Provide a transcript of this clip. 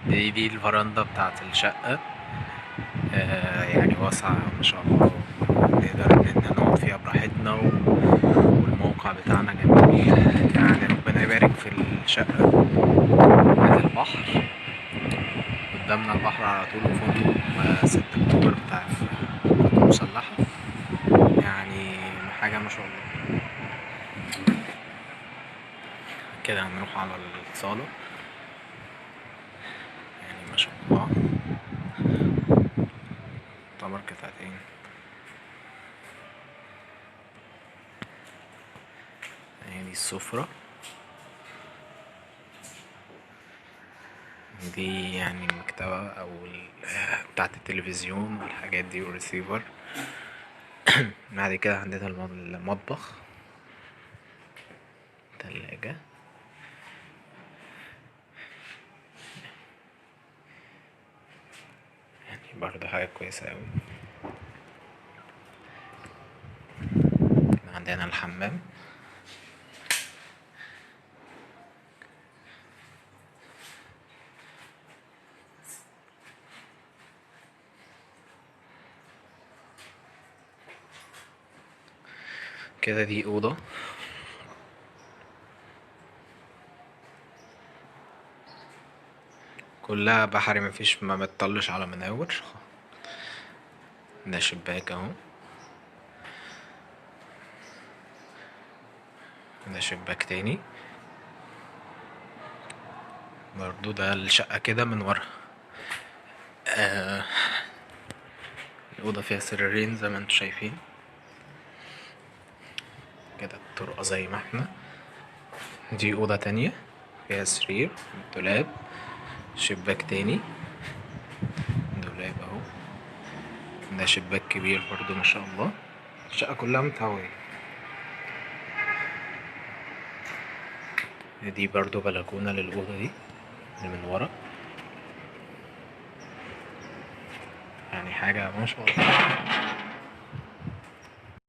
دي الفرندا بتاعت الشقة. يعني واسعة ما شاء الله، نقدر ان احنا نقعد فيها براحتنا والموقع بتاعنا جميل. يعني ربنا يبارك في الشقة. ادي البحر قدامنا، البحر على طول، وفندق 6 اكتوبر بتاع القوات المسلحة. يعني حاجة ما شاء الله. كده هنروح على الصالة. يعني ما شاء الله تعتبر قطعتين. يعني دي السفرة، دي يعني المكتبة او بتاعة التلفزيون والحاجات دي والريسيفر. بعد كده عندنا المطبخ، تلاجة. يعني برضه حاجة كويسة اوي. عندنا الحمام. كده دي أوضة كلها بحري، مفيش، ما بتطلش على مناور. ده شباك اهو، ده شباك تاني برضو. ده الشقة كده من ورا. آه الأوضة فيها سريرين زي ما انتوا شايفين كده، الطرقة زي ما احنا. دي أوضة تانية فيها سرير، دولاب، شباك تاني، دولاب اهو. ده شباك كبير برضو ما شاء الله. الشقة كلها متهوية. دي برضو بلكونة للأوضة دي اللي من ورا. يعني حاجة ما شاء الله.